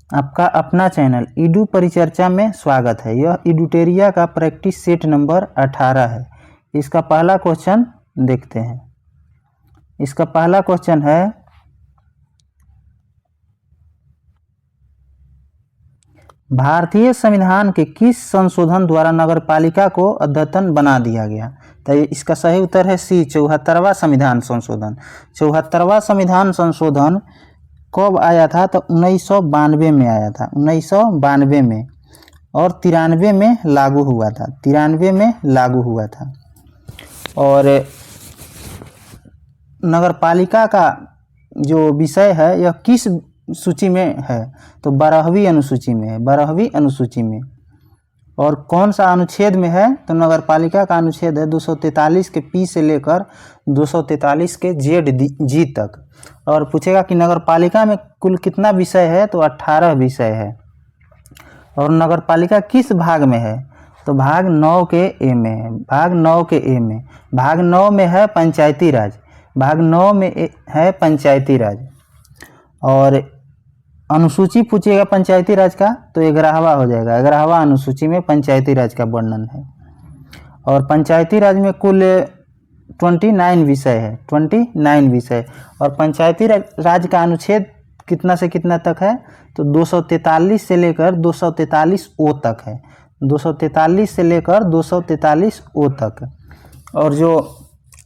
आपका अपना channel Edu परिचर्चा में स्वागत है। यह ईडूटेरिया का प्रैक्टिस सेट नंबर 18 है। इसका पहला क्वेश्चन देखते हैं। इसका पहला क्वेश्चन है, भारतीय संविधान के किस संशोधन द्वारा नगरपालिका को अद्यतन बना दिया गया? तो इसका सही उत्तर है सी, 74वां संविधान संशोधन। 74वां संविधान संशोधन कब आया था? तो 1992 में आया था, 1992 में, और 93 में लागू हुआ था, 93 में लागू हुआ था। और नगरपालिका का जो विषय है यह किस सूची में है? तो 12वीं अनुसूची में है, 12वीं अनुसूची में। और कौन सा अनुच्छेद में है? तो नगरपालिका का अनुच्छेद है 243 के पी से लेकर 243 के जेड जी तक। और पूछेगा कि नगरपालिका में कुल कितना विषय है? तो 18 विषय है। और नगरपालिका किस भाग में है? तो भाग 9 के ए में है, भाग 9 के ए में। भाग 9 में है पंचायती राज, भाग 9 में है पंचायती राज। और अनुसूची पूछिएगा पंचायती राज का तो 11वां हो जाएगा, 11वां अनुसूची में पंचायती राज का वर्णन है। और पंचायती राज में कुल 29 विषय है, 29 विषय। और पंचायती राज का अनुच्छेद कितना से कितना तक है? तो 243 से लेकर 243 ओ तक है, 243 से लेकर 243 ओ तक। और जो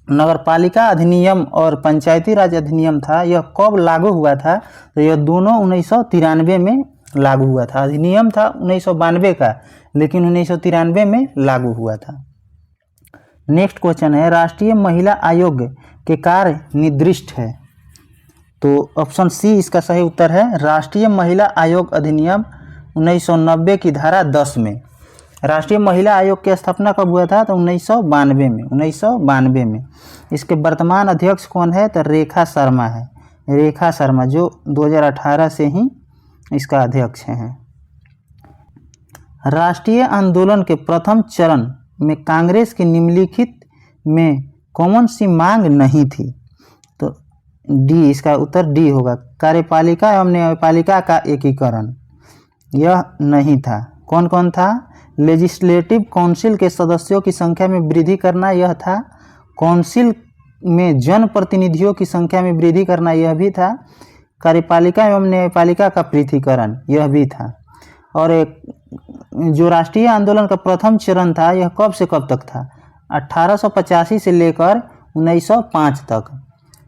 नगरपालिका अधिनियम और पंचायती राज अधिनियम था यह कब लागू हुआ था? तो यह दोनों 1993 में लागू हुआ था। अधिनियम था 1992 का, लेकिन 1993 में लागू हुआ था। नेक्स्ट क्वेश्चन है, राष्ट्रीय महिला आयोग के कार्य निर्दिष्ट है? तो ऑप्शन सी इसका सही उत्तर है, राष्ट्रीय महिला आयोग अधिनियम 1990 की धारा 10 में। राष्ट्रीय महिला आयोग की स्थापना कब हुआ था? तो 1992 में, 1992 में। इसके वर्तमान अध्यक्ष कौन है? तो रेखा शर्मा है, रेखा शर्मा, जो 2018 से ही इसका अध्यक्ष हैं। राष्ट्रीय आंदोलन के प्रथम चरण में कांग्रेस की निम्नलिखित में कौन सी मांग नहीं थी? तो डी, इसका उत्तर डी होगा, कार्यपालिका एवं न्यायपालिका का एकीकरण, यह नहीं था। कौन कौन था? लेजिस्लेटिव काउंसिल के सदस्यों की संख्या में वृद्धि करना, यह था। काउंसिल में जनप्रतिनिधियों की संख्या में वृद्धि करना, यह भी था। कार्यपालिका एवं न्यायपालिका का पृथकीकरण, यह भी था। और एक जो राष्ट्रीय आंदोलन का प्रथम चरण था यह कब से कब तक था? 1885 से लेकर 1905 तक।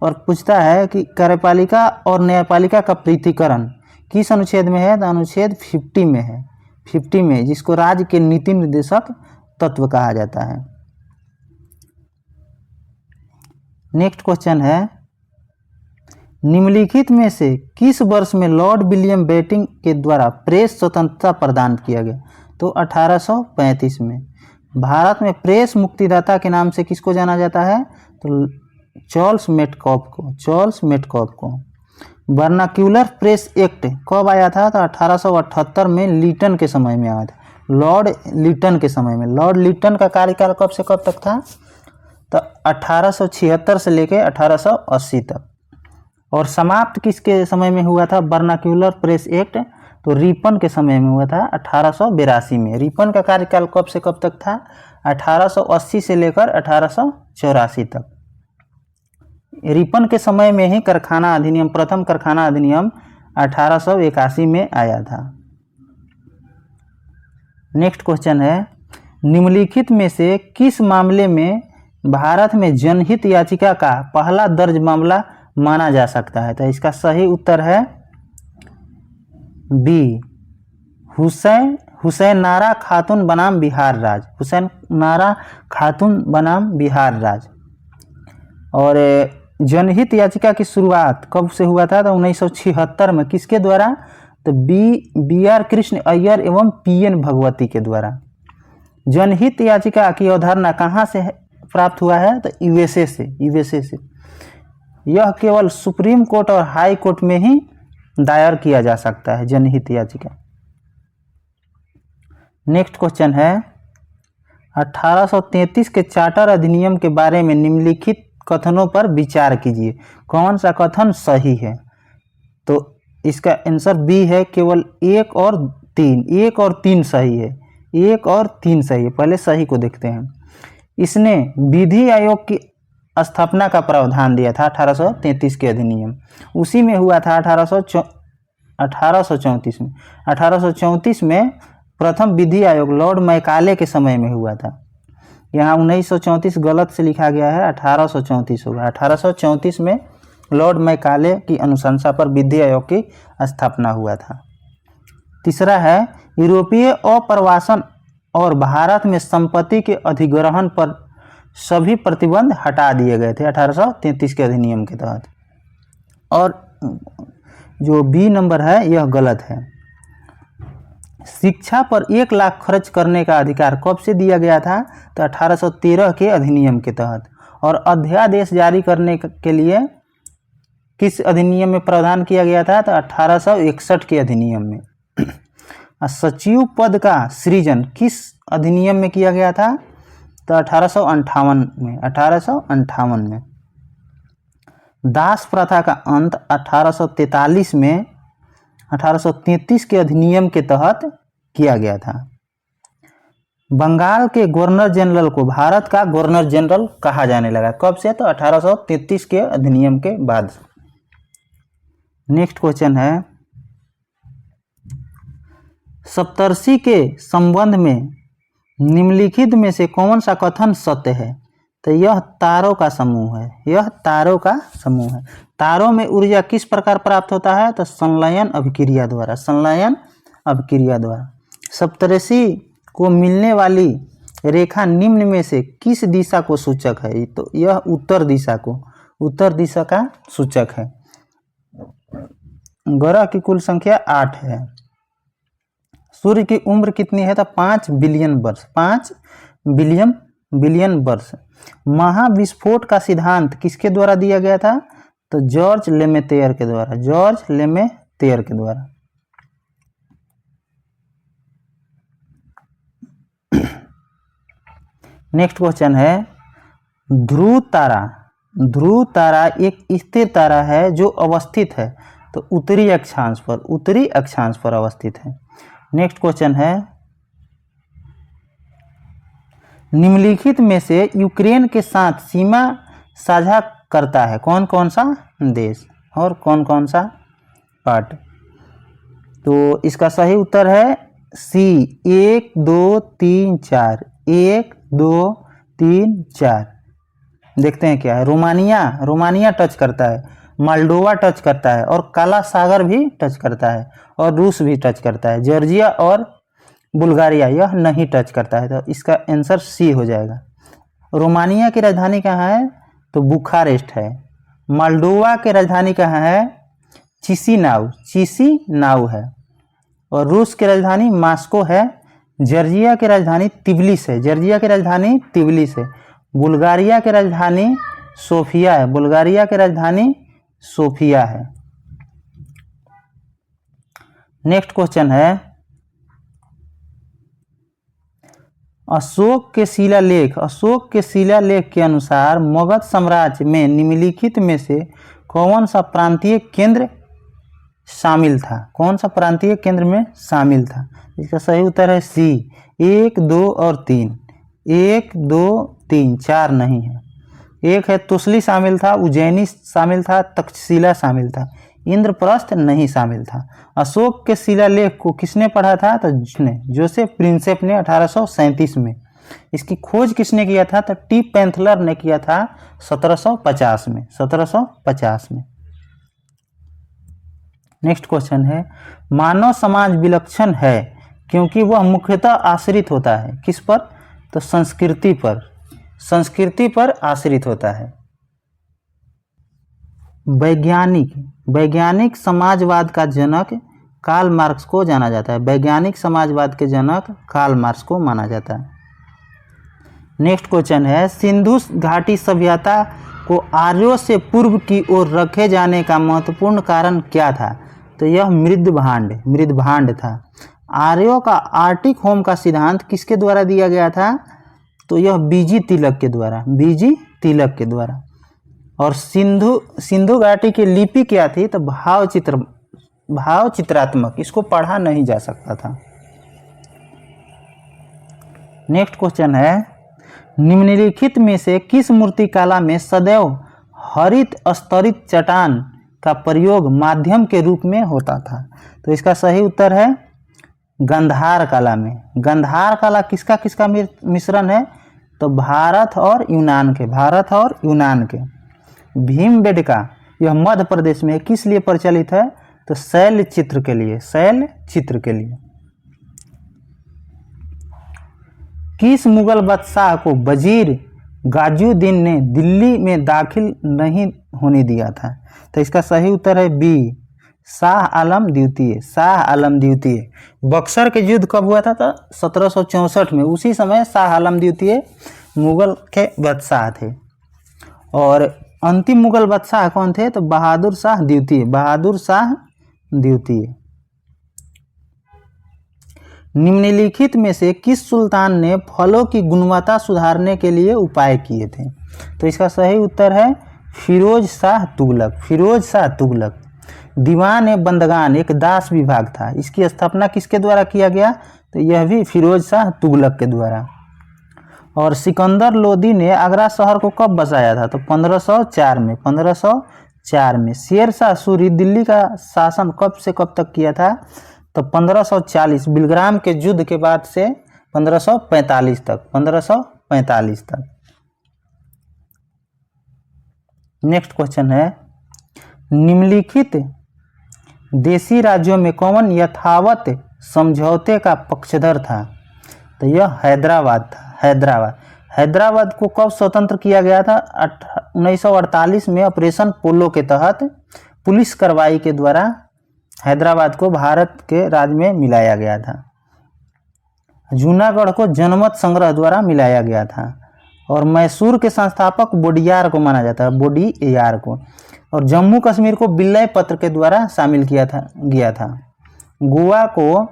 और पूछता है कि कार्यपालिका और न्यायपालिका का पृथकीकरण किस अनुच्छेद में है? तो अनुच्छेद 50 में है, 50 में, जिसको राज्य के नीति निर्देशक तत्व कहा जाता है। नेक्स्ट क्वेश्चन है, निम्नलिखित में से किस वर्ष में लॉर्ड विलियम बेंटिंक के द्वारा प्रेस स्वतंत्रता प्रदान किया गया? तो 1835 में। भारत में प्रेस मुक्तिदाता के नाम से किसको जाना जाता है? तो चार्ल्स मेटकॉफ को, चार्ल्स मेटकॉफ को। वर्नाक्यूलर प्रेस एक्ट कब आया था? तो 1878 में लिटन के समय में आया था, लॉर्ड लिटन के समय में। लॉर्ड लिटन का कार्यकाल कब से कब तक था? तो 1876 से लेकर 1880 तक। और समाप्त किसके समय में हुआ था वर्नाक्यूलर प्रेस एक्ट? तो रिपन के समय में हुआ था, 1882 में। रिपन का कार्यकाल कब से कब तक था? 1880 से लेकर 1884 तक। रिपन के समय में ही कारखाना अधिनियम, प्रथम कारखाना अधिनियम 1881 में आया था। नेक्स्ट क्वेश्चन है, निम्नलिखित में से किस मामले में भारत में जनहित याचिका का पहला दर्ज मामला माना जा सकता है? तो इसका सही उत्तर है बी, हुसैनारा खातून बनाम बिहार राज, हुसैनारा खातून बनाम बिहार राज। और जनहित याचिका की शुरुआत कब से हुआ था? तो 1976 में। किसके द्वारा? तो बी आर कृष्ण अय्यर एवं पीएन भगवती के द्वारा। जनहित याचिका की अवधारणा कहाँ से प्राप्त हुआ है? तो यूएसए से, यूएसए से। यह केवल सुप्रीम कोर्ट और हाई कोर्ट में ही दायर किया जा सकता है जनहित याचिका। नेक्स्ट क्वेश्चन है, 1833 के चार्टर अधिनियम के बारे में निम्नलिखित कथनों पर विचार कीजिए, कौन सा कथन सही है? तो इसका आंसर बी है, केवल 1 और 3। 1 और 3 सही है, 1 और 3 सही है। पहले सही को देखते हैं। इसने विधि आयोग की स्थापना का प्रावधान दिया था 1833 के अधिनियम, उसी में हुआ था 1834 में। 1834 में प्रथम विधि आयोग लॉर्ड मैकाले के समय में हुआ था। यहाँ 1934 गलत से लिखा गया है, 1834 होगा। 1834 में लॉर्ड मैकाले की अनुशंसा पर विधि आयोग की स्थापना हुआ था। तीसरा है, यूरोपीय अप्रवासन और भारत में संपत्ति के अधिग्रहण पर सभी प्रतिबंध हटा दिए गए थे 1833 के अधिनियम के तहत। और जो बी नंबर है यह गलत है। शिक्षा पर 1 लाख खर्च करने का अधिकार कब से दिया गया था? तो 1813 के अधिनियम के तहत। और अध्यादेश जारी करने के लिए किस अधिनियम में प्रावधान किया गया था? तो 1861 के अधिनियम में। सचिव पद का सृजन किस अधिनियम में किया गया था? तो 1858 में। 1858 में। दास प्रथा का अंत 1843 में 1833 के अधिनियम के तहत किया गया था। बंगाल के गवर्नर जनरल को भारत का गवर्नर जनरल कहा जाने लगा कब से? तो 1833 के अधिनियम के बाद। नेक्स्ट क्वेश्चन है, सप्तर्षि के संबंध में निम्नलिखित में से कौन सा कथन सत्य है? तो यह तारों का समूह है, यह तारों का समूह है। तारों में ऊर्जा किस प्रकार प्राप्त होता है? तो संलयन अभिक्रिया द्वारा, संलयन अभिक्रिया द्वारा। सप्तर्षि को मिलने वाली रेखा निम्न में से किस दिशा को सूचक है? तो यह उत्तर दिशा को, उत्तर दिशा का सूचक है। ग्रह की कुल संख्या 8 है। सूर्य की उम्र कितनी है? तो 5 बिलियन वर्ष, 5 बिलियन वर्ष। महाविस्फोट का सिद्धांत किसके द्वारा दिया गया था? तो जॉर्ज लेमेतेयर के द्वारा, जॉर्ज लेमेतेयर के द्वारा। नेक्स्ट क्वेश्चन है, ध्रुव तारा। ध्रुव तारा एक स्थिर तारा है जो अवस्थित है तो उत्तरी अक्षांश पर, उत्तरी अक्षांश पर अवस्थित है। नेक्स्ट क्वेश्चन है, निम्नलिखित में से यूक्रेन के साथ सीमा साझा करता है कौन कौन सा देश और कौन कौन सा पार्ट? तो इसका सही उत्तर है सी, 1 2 3 4, 1 2 3 4। देखते हैं क्या है। रोमानिया टच करता है, मोल्डोवा टच करता है और काला सागर भी टच करता है और रूस भी टच करता है। जॉर्जिया और बुल्गारिया यह नहीं टच करता है, तो इसका आंसर सी हो जाएगा। रोमानिया की राजधानी कहाँ है? तो बुखारेस्ट है। मोल्डोवा की राजधानी कहाँ है? चिसिनाउ है। और रूस की राजधानी मॉस्को है। जॉर्जिया की राजधानी तिब्लिस है, जॉर्जिया की राजधानी तिब्लिस है। बुल्गारिया की राजधानी सोफिया है, बुल्गारिया की राजधानी सोफिया है। नेक्स्ट क्वेश्चन है, अशोक के शिलालेख के अनुसार मगध साम्राज्य में निम्नलिखित में से कौन सा प्रांतीय केंद्र शामिल था? कौन सा प्रांतीय केंद्र में शामिल था? इसका सही उत्तर है सी, 1 2 और 3। 1 2 3, 4 नहीं है। एक है तुसली शामिल था, उज्जैनी शामिल था, तक्षशिला शामिल था, इंद्रप्रस्थ नहीं शामिल था। अशोक के शिलालेख को किसने पढ़ा था? तो जोसेफ प्रिंसेप ने 1837 में। इसकी खोज किसने किया था? तो टी पैंथलर ने किया था 1750 में, 1750 में। नेक्स्ट क्वेश्चन है, मानव समाज विलक्षण है क्योंकि वह मुख्यतः आश्रित होता है किस पर? तो संस्कृति पर, संस्कृति पर आश्रित होता है। वैज्ञानिक समाजवाद का जनक कार्ल मार्क्स को जाना जाता है, वैज्ञानिक समाजवाद के जनक कार्ल मार्क्स को माना जाता है। नेक्स्ट क्वेश्चन है, सिंधु घाटी सभ्यता को आर्यों से पूर्व की ओर रखे जाने का महत्वपूर्ण कारण क्या था? तो यह मृदभांड था। आर्यों का आर्टिक होम का सिद्धांत किसके द्वारा दिया गया था? तो यह बीजी तिलक के द्वारा। और सिंधु घाटी की लिपि क्या थी? तो भाव चित्र भाव चित्रात्मक, इसको पढ़ा नहीं जा सकता था। नेक्स्ट क्वेश्चन है, निम्नलिखित में से किस मूर्तिकला में सदैव हरित स्तरित चट्टान का प्रयोग माध्यम के रूप में होता था? तो इसका सही उत्तर है गंधार कला में। गंधार कला किसका किसका मिश्रण है? तो भारत और यूनान के, भारत और यूनान के। भीमबेटका यह मध्य प्रदेश में किस लिए प्रचलित है? तो शैल चित्र के लिए, शैल चित्र के लिए। किस मुगल बादशाह को वजीर गाजुद्दीन ने दिल्ली में दाखिल नहीं होने दिया था? तो इसका सही उत्तर है बी, शाह आलम द्वितीय, शाह आलम द्वितीय। बक्सर के युद्ध कब हुआ था? तो 1764 में। उसी समय शाह आलम द्वितीय मुगल के बादशाह थे। और अंतिम मुगल बादशाह कौन थे? तो बहादुर शाह द्वितीय, बहादुर शाह द्वितीय। निम्नलिखित में से किस सुल्तान ने फलों की गुणवत्ता सुधारने के लिए उपाय किए थे? तो इसका सही उत्तर है फिरोज शाह तुगलक, फिरोज शाह तुगलक। दीवान बंदगान एक दास विभाग था, इसकी स्थापना किसके द्वारा किया गया? तो यह भी फिरोज शाह तुगलक के द्वारा। और सिकंदर लोदी ने आगरा शहर को कब बसाया था? तो 1504 में, 1504 में। शेर शाह सूरी दिल्ली का शासन कब से कब तक किया था? तो 1540 बिलग्राम के युद्ध के बाद से 1545 तक, 1545 तक। नेक्स्ट क्वेश्चन है, निम्नलिखित देशी राज्यों में कौन यथावत समझौते का पक्षधर था? तो यह हैदराबाद था, हैदराबाद। हैदराबाद को कब स्वतंत्र किया गया था? 1948 में ऑपरेशन पोलो के तहत पुलिस कार्रवाई के द्वारा हैदराबाद को भारत के राज्य में मिलाया गया था। जूनागढ़ को जनमत संग्रह द्वारा मिलाया गया था। और मैसूर के संस्थापक वोडियार को माना जाता है, वोडियार को। और जम्मू कश्मीर को विलय पत्र के द्वारा शामिल किया गया था। गोवा को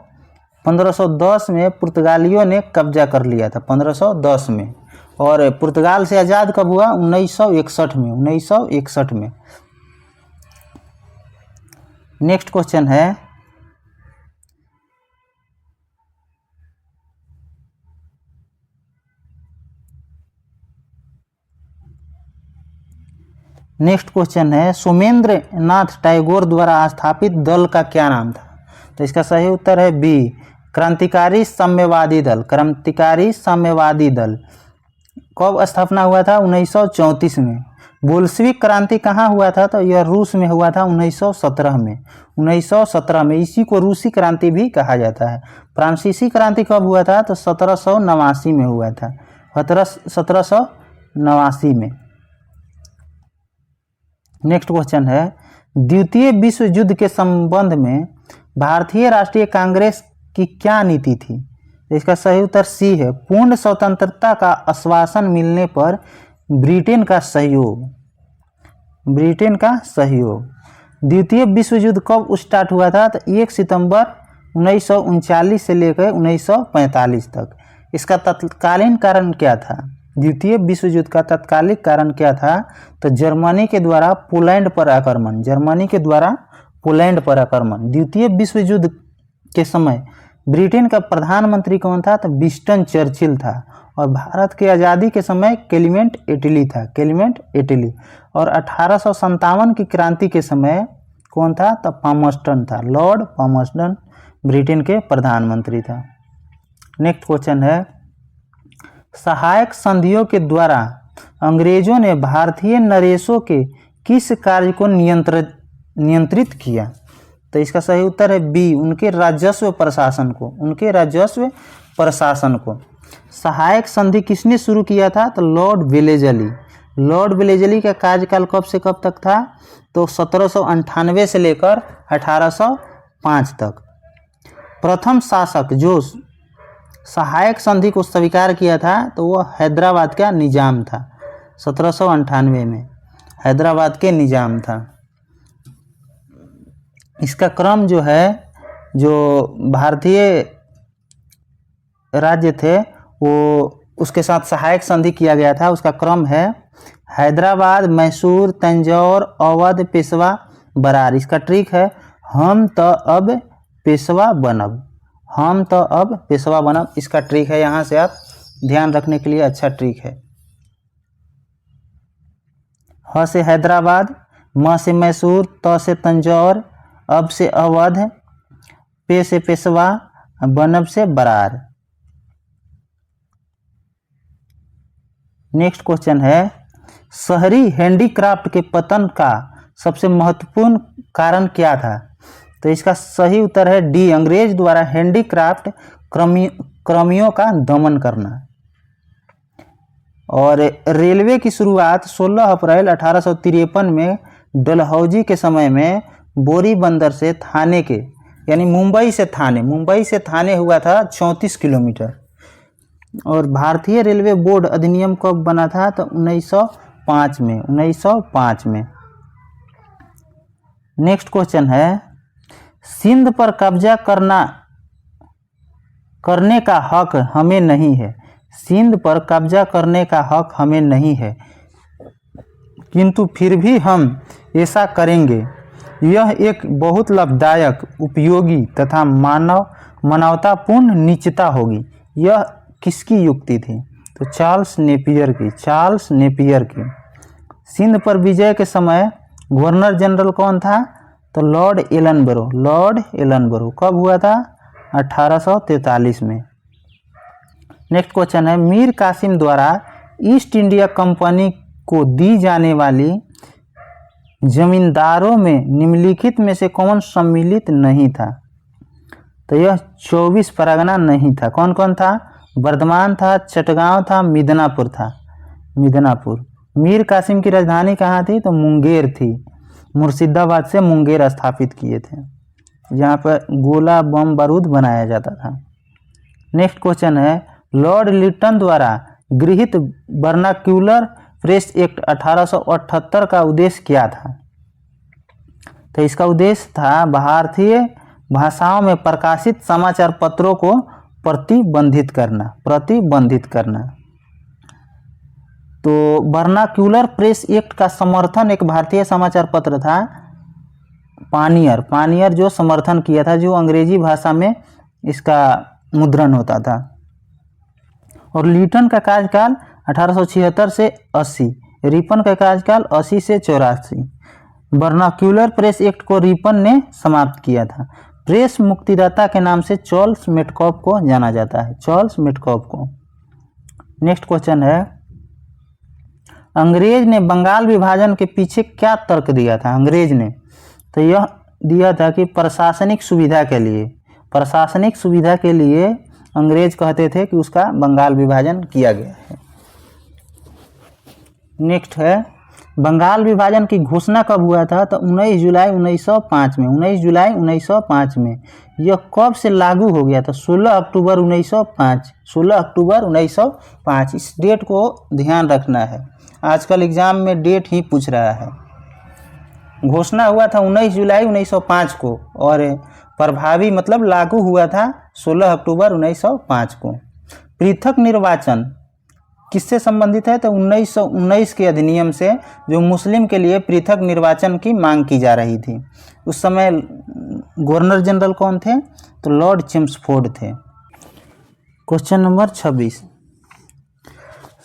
1510 में पुर्तगालियों ने कब्जा कर लिया था, 1510 में। और पुर्तगाल से आज़ाद कब हुआ? 1961 में, 1961 में। नेक्स्ट क्वेश्चन है, नेक्स्ट क्वेश्चन है, सोमेंद्र नाथ टैगोर द्वारा स्थापित दल का क्या नाम था? तो इसका सही उत्तर है बी, क्रांतिकारी साम्यवादी दल, क्रांतिकारी साम्यवादी दल। कब स्थापना हुआ था? 1934 में। बोल्शेविक क्रांति कहाँ हुआ था? तो यह रूस में हुआ था 1917 में, 1917 में। इसी को रूसी क्रांति भी कहा जाता है। फ्रांसीसी क्रांति कब हुआ था? तो 1789 में हुआ था, 1789 में। नेक्स्ट क्वेश्चन है, द्वितीय विश्व युद्ध के संबंध में भारतीय राष्ट्रीय कांग्रेस की क्या नीति थी? इसका सही उत्तर सी है, पूर्ण स्वतंत्रता का आश्वासन मिलने पर ब्रिटेन का सहयोग, ब्रिटेन का सहयोग। द्वितीय विश्व युद्ध कब स्टार्ट हुआ था? तो 1 सितंबर 1939 से लेकर 1945 तक। इसका तत्कालीन कारण क्या था? द्वितीय विश्व युद्ध का तत्कालिक कारण क्या था? तो जर्मनी के द्वारा पोलैंड पर आक्रमण, जर्मनी के द्वारा पोलैंड पर आक्रमण। द्वितीय विश्व युद्ध के समय ब्रिटेन का प्रधानमंत्री कौन था? तो विंस्टन चर्चिल था। और भारत की आज़ादी के समय क्लेमेंट एटली था, क्लेमेंट एटली। और 1857 की क्रांति के समय कौन था? तो पामर्स्टन था, लॉर्ड पामर्स्टन ब्रिटेन के प्रधानमंत्री था। नेक्स्ट क्वेश्चन है, सहायक संधियों के द्वारा अंग्रेजों ने भारतीय नरेशों के किस कार्य को नियंत्रित किया? तो इसका सही उत्तर है बी, उनके राजस्व प्रशासन को, उनके राजस्व प्रशासन को। सहायक संधि किसने शुरू किया था? तो लॉर्ड वेलेजली। लॉर्ड वेलेजली का कार्यकाल कब से कब तक था? तो 1798 से लेकर 1805 तक। प्रथम शासक जो सहायक संधि को स्वीकार किया था तो वह हैदराबाद का निजाम था, 1798 में हैदराबाद के निजाम था। इसका क्रम जो है, जो भारतीय राज्य थे वो उसके साथ सहायक संधि किया गया था, उसका क्रम है हैदराबाद, मैसूर, तंजौर, अवध, पेशवा, बरार। इसका ट्रिक है, हम तो अब पेशवा बनब, हम तो अब पेशवा बनब। इसका ट्रिक है, यहाँ से आप ध्यान रखने के लिए अच्छा ट्रिक है। ह से हैदराबाद, म से मैसूर, त से तंजौर, अब से अवध, पे से पेशवा, बनब से बरार। नेक्स्ट क्वेश्चन है, शहरी हैंडीक्राफ्ट के पतन का सबसे महत्वपूर्ण कारण क्या था? तो इसका सही उत्तर है डी, अंग्रेज द्वारा हैंडीक्राफ्ट कर्मियों का दमन करना। और रेलवे की शुरुआत 16 अप्रैल 1853 में डलहौजी के समय में बोरी बंदर से थाने के, यानी मुंबई से थाने हुआ था 34 किलोमीटर। और भारतीय रेलवे बोर्ड अधिनियम कब बना था? तो 1905 में, 1905 में। नेक्स्ट क्वेश्चन है, सिंध पर कब्जा करने का हक हमें नहीं है। सिंध पर कब्जा करने का हक हमें नहीं है, किंतु फिर भी हम ऐसा करेंगे। यह एक बहुत लाभदायक, उपयोगी तथा मानवतापूर्ण निश्चिता होगी। यह किसकी युक्ति थी? तो चार्ल्स नेपियर की, चार्ल्स नेपियर की। सिंध पर विजय के समय गवर्नर जनरल कौन था? तो लॉर्ड एलनबरो, लॉर्ड एलनबरो। कब हुआ था? 1843 में। नेक्स्ट क्वेश्चन है, मीर कासिम द्वारा ईस्ट इंडिया कंपनी को दी जाने वाली जमींदारों में निम्नलिखित में से कौन सम्मिलित नहीं था? तो यह 24 परगना नहीं था। कौन कौन था? बर्धमान था, चटगांव था, मिदनापुर था, मिदनापुर। मीर कासिम की राजधानी कहाँ थी? तो मुंगेर थी। मुर्शिदाबाद से मुंगेर स्थापित किए थे, जहाँ पर गोला बम बारूद बनाया जाता था। नेक्स्ट क्वेश्चन है, लॉर्ड लिटन द्वारा गृहीत वर्नाक्यूलर प्रेस एक्ट 1878 का उद्देश्य क्या था? तो इसका उद्देश्य था भारतीय भाषाओं में प्रकाशित समाचार पत्रों को प्रतिबंधित करना। तो वर्नाक्यूलर प्रेस एक्ट का समर्थन एक भारतीय समाचार पत्र था पानियर जो समर्थन किया था, जो अंग्रेजी भाषा में इसका मुद्रण होता था। और लिटन का कार्यकाल 1876 से 80, रिपन का कार्यकाल 80 से 84। वर्नाक्यूलर प्रेस एक्ट को रिपन ने समाप्त किया था। प्रेस मुक्तिदाता के नाम से चार्ल्स मेटकॉफ को जाना जाता है, चार्ल्स मेटकॉफ को। नेक्स्ट क्वेश्चन है, अंग्रेज ने बंगाल विभाजन के पीछे क्या तर्क दिया था? अंग्रेज ने तो यह दिया था कि प्रशासनिक सुविधा के लिए अंग्रेज कहते थे कि उसका बंगाल विभाजन किया गया है। नेक्स्ट है, बंगाल विभाजन की घोषणा कब हुआ था? तो 19 जुलाई 1905 में, 19 जुलाई 1905 में। यह कब से लागू हो गया था? 16 अक्टूबर 1905, 16 अक्टूबर 1905। इस डेट को ध्यान रखना है, आजकल एग्जाम में डेट ही पूछ रहा है। घोषणा हुआ था 19 जुलाई 1905 को और प्रभावी मतलब लागू हुआ था 16 अक्टूबर 1905 को। पृथक निर्वाचन किससे संबंधित है? तो 1919 के अधिनियम से, जो मुस्लिम के लिए पृथक निर्वाचन की मांग की जा रही थी। उस समय गवर्नर जनरल कौन थे? तो लॉर्ड चेम्सफोर्ड थे। क्वेश्चन नंबर 26,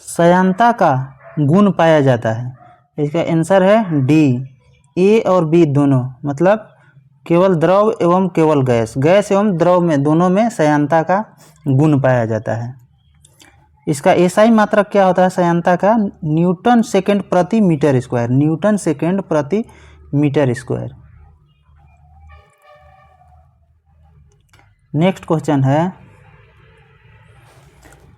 श्यानता का गुण पाया जाता है। इसका आंसर है डी, ए और बी दोनों, मतलब केवल द्रव एवं केवल गैस एवं द्रव में दोनों में श्यानता का गुण पाया जाता है। इसका एसआई मात्रक क्या होता है श्यानता का? न्यूटन सेकेंड प्रति मीटर स्क्वायर, न्यूटन सेकेंड प्रति मीटर स्क्वायर। नेक्स्ट क्वेश्चन है,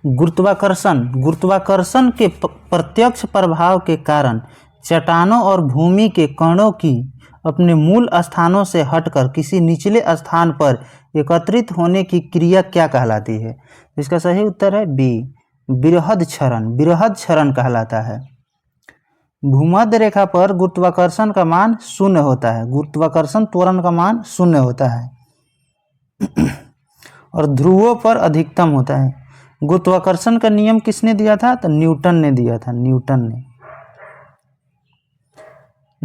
गुरुत्वाकर्षण के प्रत्यक्ष प्रभाव के कारण चट्टानों और भूमि के कणों की अपने मूल स्थानों से हटकर किसी निचले स्थान पर एकत्रित होने की क्रिया क्या कहलाती है? इसका सही उत्तर है बी, बृहद क्षरण कहलाता है। भूमध्य रेखा पर गुरुत्वाकर्षण का मान 0 होता है, गुरुत्वाकर्षण त्वरण का मान 0 होता है और ध्रुवों पर अधिकतम होता है। गुरुत्वाकर्षण का नियम किसने दिया था? तो न्यूटन ने दिया था, न्यूटन ने।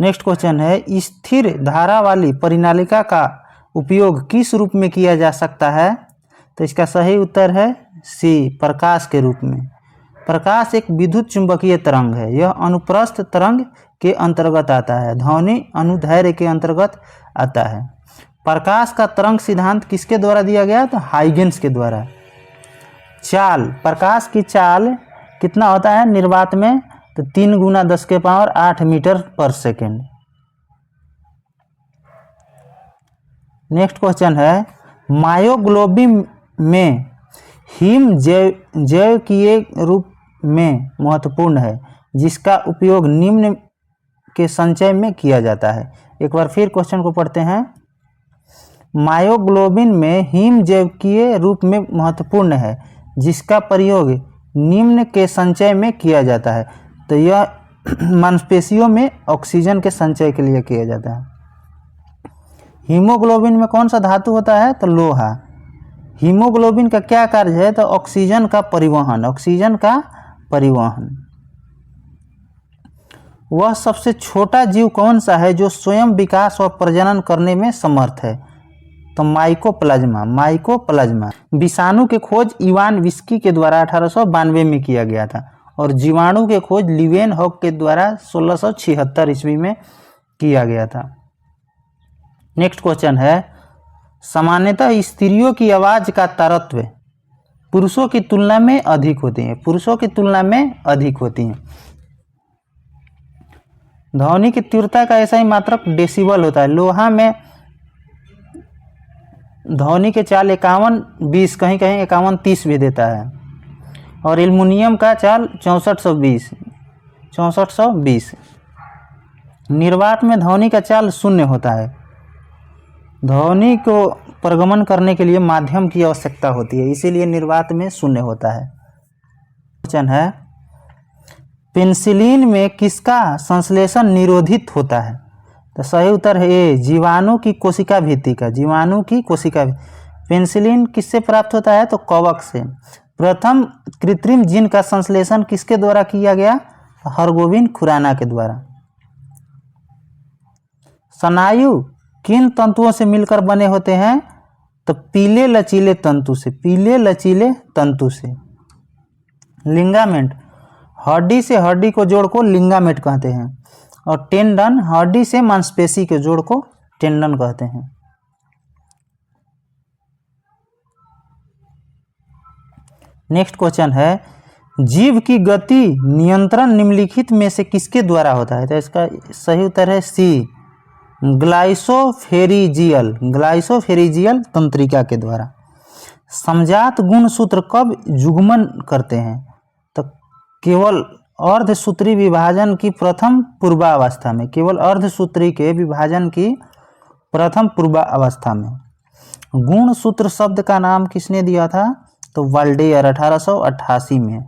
नेक्स्ट क्वेश्चन है, स्थिर धारा वाली परिनालिका का उपयोग किस रूप में किया जा सकता है? तो इसका सही उत्तर है सी, प्रकाश के रूप में। प्रकाश एक विद्युत चुंबकीय तरंग है। यह अनुप्रस्थ तरंग के अंतर्गत आता है, ध्वनि अनुदैर्घ्य के अंतर्गत आता है। प्रकाश का तरंग सिद्धांत किसके द्वारा दिया गया? तो हाइगेंस के द्वारा। चाल, प्रकाश की चाल कितना होता है निर्वात में? तो 3 × 10⁸ मीटर पर सेकेंड। नेक्स्ट क्वेश्चन है, मायोग्लोबिन में हिम जैविकीय रूप में महत्वपूर्ण है, जिसका उपयोग निम्न के संचय में किया जाता है। एक बार फिर क्वेश्चन को पढ़ते हैं। मायोग्लोबिन में हिम जैविकीय रूप में महत्वपूर्ण है, जिसका प्रयोग निम्न के संचय में किया जाता है। तो यह मांसपेशियों में ऑक्सीजन के संचय के लिए किया जाता है। हीमोग्लोबिन में कौन सा धातु होता है? तो लोहा। हीमोग्लोबिन का क्या कार्य है? तो ऑक्सीजन का परिवहन, ऑक्सीजन का परिवहन। वह सबसे छोटा जीव कौन सा है जो स्वयं विकास और प्रजनन करने में समर्थ है? तो माइकोप्लाज्मा, माइकोप्लाज्मा। विषाणु के खोज इवान विस्की के द्वारा 1892 में किया गया था और जीवाणु के खोज लीवेनहॉक के द्वारा 1676 ईस्वी में किया गया था। नेक्स्ट क्वेश्चन है, सामान्यतः स्त्रियों की आवाज का तारतम्य पुरुषों की तुलना में अधिक होती है, पुरुषों की तुलना में अधिक होती है। ध्वनि की तीव्रता का ऐसा ही मात्रक डेसिबल होता है। लोहा में ध्वनि के चाल 51-20, कहीं कहीं 51-30 भी देता है और एल्युमिनियम का चाल 6420। निर्वात में ध्वनि का चाल 0 होता है। ध्वनि को प्रगमन करने के लिए माध्यम की आवश्यकता होती है, इसीलिए निर्वात में 0 होता है। क्वेश्चन है, पेनिसिलिन में किसका संश्लेषण निरोधित होता है? तो सही उत्तर है ए, जीवाणु की कोशिका भित्ति का, जीवाणु की कोशिका। पेनिसिलिन किससे प्राप्त होता है? तो कवक से। प्रथम कृत्रिम जीन का संश्लेषण किसके द्वारा किया गया? हरगोविंद खुराना के द्वारा। स्नायु किन तंतुओं से मिलकर बने होते हैं? तो पीले लचीले तंतु से, पीले लचीले तंतु से। लिंगामेंट, हड्डी से हड्डी को जोड़ को लिंगामेंट कहते हैं और टेंडन, हड्डी से मांसपेशी के जोड़ को टेंडन कहते हैं। नेक्स्ट क्वेश्चन है, जीव की गति नियंत्रण निम्नलिखित में से किसके द्वारा होता है? तो इसका सही उत्तर है सी, ग्लाइसोफेरिजियल, ग्लाइसोफेरिजियल तंत्रिका के द्वारा। समजात गुणसूत्र कब युग्मन करते हैं? तो केवल अर्धसूत्री विभाजन की प्रथम पूर्वावस्था में, केवल अर्धसूत्री के विभाजन की प्रथम पूर्वावस्था में। गुणसूत्र शब्द का नाम किसने दिया था? तो वाल्डेयर 1888 में।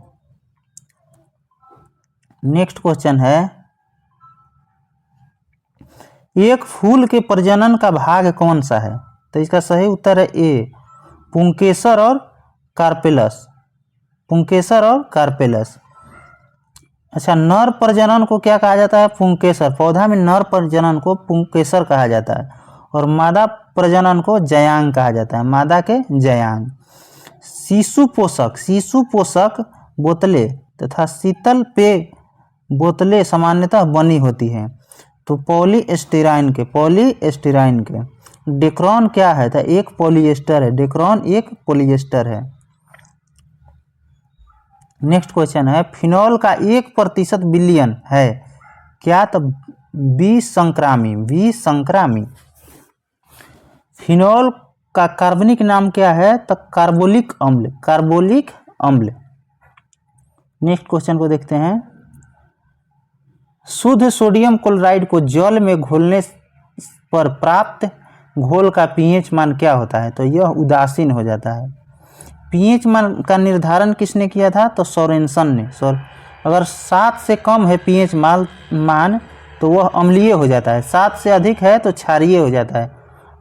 नेक्स्ट क्वेश्चन है, एक फूल के प्रजनन का भाग कौन सा है? तो इसका सही उत्तर है ए, पुंकेसर और कार्पेलस, पुंकेसर और कार्पेलस। अच्छा, नर प्रजनन को क्या कहा जाता है? पुंकेसर। पौधा में नर प्रजनन को पुंकेसर कहा जाता है और मादा प्रजनन को जयांग कहा जाता है, मादा के जयांग। शिशु पोषक, शिशु पोषक बोतलें तथा शीतल पेय बोतलें सामान्यतः बनी होती हैं तो पॉलीस्टाइरीन के, पॉलीस्टाइरीन के। डेक्रॉन क्या है? तो एक पॉलिएस्टर है, डेक्रॉन एक पॉलिएस्टर है। नेक्स्ट क्वेश्चन है, फिनॉल का 1% बिलियन है क्या? तो विसंक्रामी, विसंक्रामी। फिनॉल का कार्बनिक नाम क्या है? तो कार्बोलिक अम्ल, कार्बोलिक अम्ल। नेक्स्ट क्वेश्चन को देखते हैं, शुद्ध सोडियम क्लोराइड को जल में घोलने पर प्राप्त घोल का पीएच मान क्या होता है? तो यह उदासीन हो जाता है। पीएच मान का निर्धारण किसने किया था? तो सोरेनसन ने। अगर 7 से कम है पीएच मान तो वह अम्लीय हो जाता है, 7 से अधिक है तो क्षारीय हो जाता है,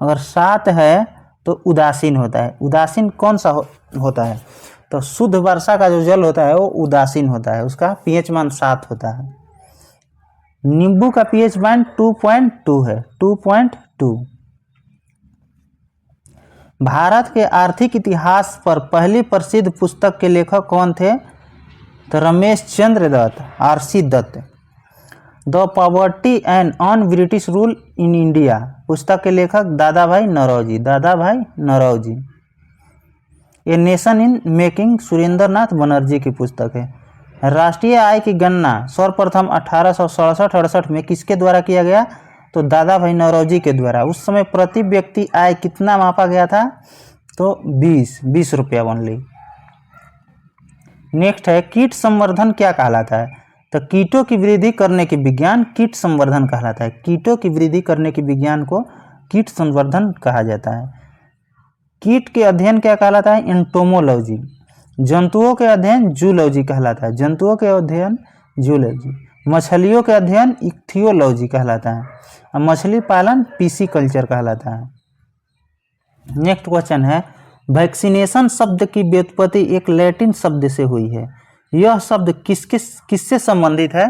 अगर 7 है तो उदासीन होता है। उदासीन कौन सा होता है? तो शुद्ध वर्षा का जो जल होता है वो उदासीन होता है, उसका पीएच मान 7 होता है। नींबू का पीएच बैंड 2.2 है, 2.2। भारत के आर्थिक इतिहास पर पहली प्रसिद्ध पुस्तक के लेखक कौन थे? तो Ramesh Chandra Dutt, RC Dutt. The poverty and on British rule in India पुस्तक के लेखक Dada Bhai Naoroji, Dada Bhai Naoroji. A nation in making Surendra Nath Banerjee की पुस्तक है। राष्ट्रीय आय की गणना सर्वप्रथम 1867-68 में किसके द्वारा किया गया? तो दादा भाई नौरोजी के द्वारा। उस समय प्रति व्यक्ति आय कितना मापा गया था? तो 20 रुपया ओनली। नेक्स्ट है कीट संवर्धन क्या कहलाता है? तो कीटों की वृद्धि करने के विज्ञान कीट संवर्धन कहलाता है। कीटों की वृद्धि करने के विज्ञान को कीट संवर्धन कहा जाता है। कीट के अध्ययन क्या कहलाता है? एंटोमोलॉजी। जंतुओं के अध्ययन जूलॉजी कहलाता है, जंतुओं के अध्ययन जूलॉजी। मछलियों के अध्ययन इक्थियोलॉजी कहलाता है और मछली पालन पिसीकल्चर कहलाता है। नेक्स्ट क्वेश्चन है वैक्सीनेशन शब्द की व्युत्पत्ति एक लैटिन शब्द से हुई है। यह शब्द किससे संबंधित है?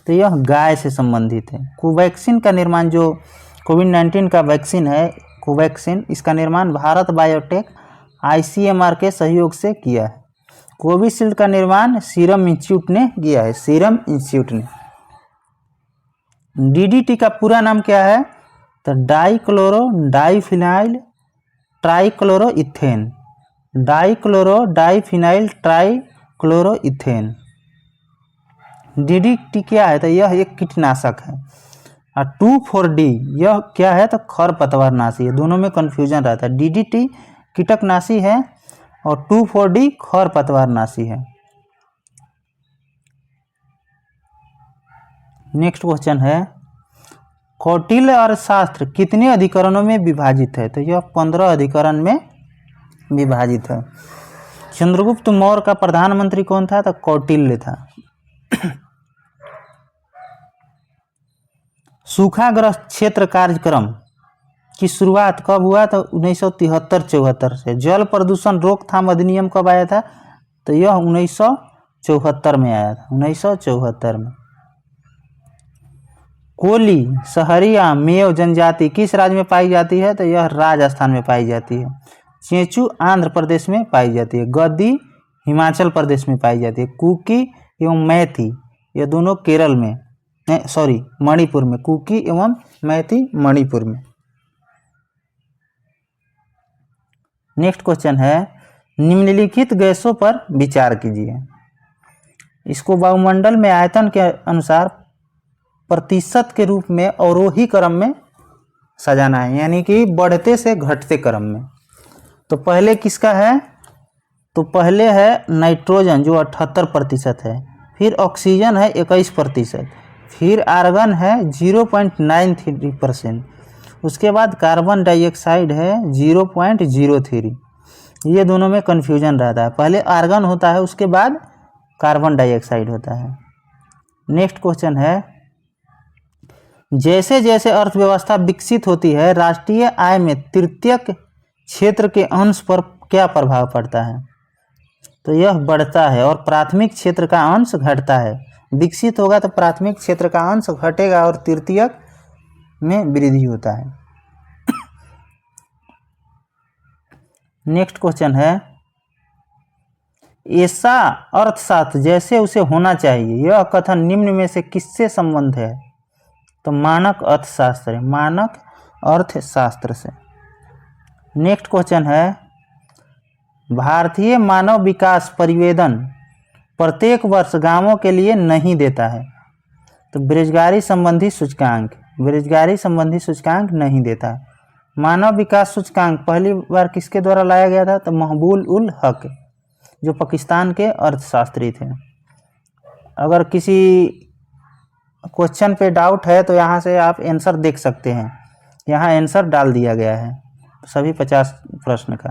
तो यह गाय से संबंधित है। कोवैक्सीन का निर्माण, जो कोविड-19 का वैक्सीन है कोवैक्सीन, इसका निर्माण भारत बायोटेक आईसीएमआर के सहयोग से किया है। कोविशील्ड का निर्माण सीरम इंस्टीट्यूट ने किया है, सीरम इंस्टीट्यूट ने। डीडीटी का पूरा नाम क्या है? तो dichloro diphenyl trichloroethane, dichloro diphenyl trichloroethane. DDT क्या है? तो यह एक कीटनाशक है। और 2,4-D यह क्या है? तो खरपतवारनाशी है। दोनों में कन्फ्यूजन रहता है। डीडीटी कीटकनाशी है और 2,4-D खरपतवारनाशी है। नेक्स्ट क्वेश्चन है कौटिल्य अर्थशास्त्र कितने अधिकरणों में विभाजित है? तो यह 15 अधिकरण में विभाजित है। चंद्रगुप्त मौर्य का प्रधानमंत्री कौन था? तो कौटिल्य था। सूखाग्रस्त क्षेत्र कार्यक्रम की शुरुआत कब हुआ? तो 1973-74 से। जल प्रदूषण रोकथाम अधिनियम कब आया था? तो यह 1974 में आया था, 1974 में। कोली सहरिया मेव जनजाति किस राज्य में पाई जाती है? तो यह राजस्थान में पाई जाती है। चेंचू आंध्र प्रदेश में पाई जाती है। गद्दी हिमाचल प्रदेश में पाई जाती है। कुकी एवं मैथी ये दोनों केरल में, मणिपुर में। कुकी एवं मैथी मणिपुर में। नेक्स्ट क्वेश्चन है निम्नलिखित गैसों पर विचार कीजिए। इसको वायुमंडल में आयतन के अनुसार प्रतिशत के रूप में अवरोही क्रम में सजाना है, यानी कि बढ़ते से घटते क्रम में। तो पहले किसका है? तो पहले है नाइट्रोजन जो 78% है, फिर ऑक्सीजन है 21%, फिर आर्गन है 0.93%, उसके बाद कार्बन डाइऑक्साइड है 0.03। ये दोनों में कन्फ्यूजन रहता है। पहले आर्गन होता है, उसके बाद कार्बन डाइऑक्साइड होता है। नेक्स्ट क्वेश्चन है जैसे जैसे अर्थव्यवस्था विकसित होती है राष्ट्रीय आय में तृतीयक क्षेत्र के अंश पर क्या प्रभाव पड़ता है? तो यह बढ़ता है और प्राथमिक क्षेत्र का अंश घटता है। विकसित होगा तो प्राथमिक क्षेत्र का अंश घटेगा और तृतीयक में वृद्धि होता है। नेक्स्ट क्वेश्चन है ऐसा अर्थशास्त्र जैसे उसे होना चाहिए, यह कथन निम्न में से किससे संबंध है? तो मानक अर्थशास्त्र, मानक अर्थशास्त्र से। नेक्स्ट क्वेश्चन है भारतीय मानव विकास परिवेदन प्रत्येक वर्ष गांवों के लिए नहीं देता है। तो बेरोजगारी संबंधी सूचकांक, बेरोजगारी संबंधी सूचकांक नहीं देता है। मानव विकास सूचकांक पहली बार किसके द्वारा लाया गया था? तो महबूब उल हक जो पाकिस्तान के अर्थशास्त्री थे। अगर किसी क्वेश्चन पे डाउट है तो यहाँ से आप आंसर देख सकते हैं, यहाँ आंसर डाल दिया गया है सभी 50 प्रश्न का।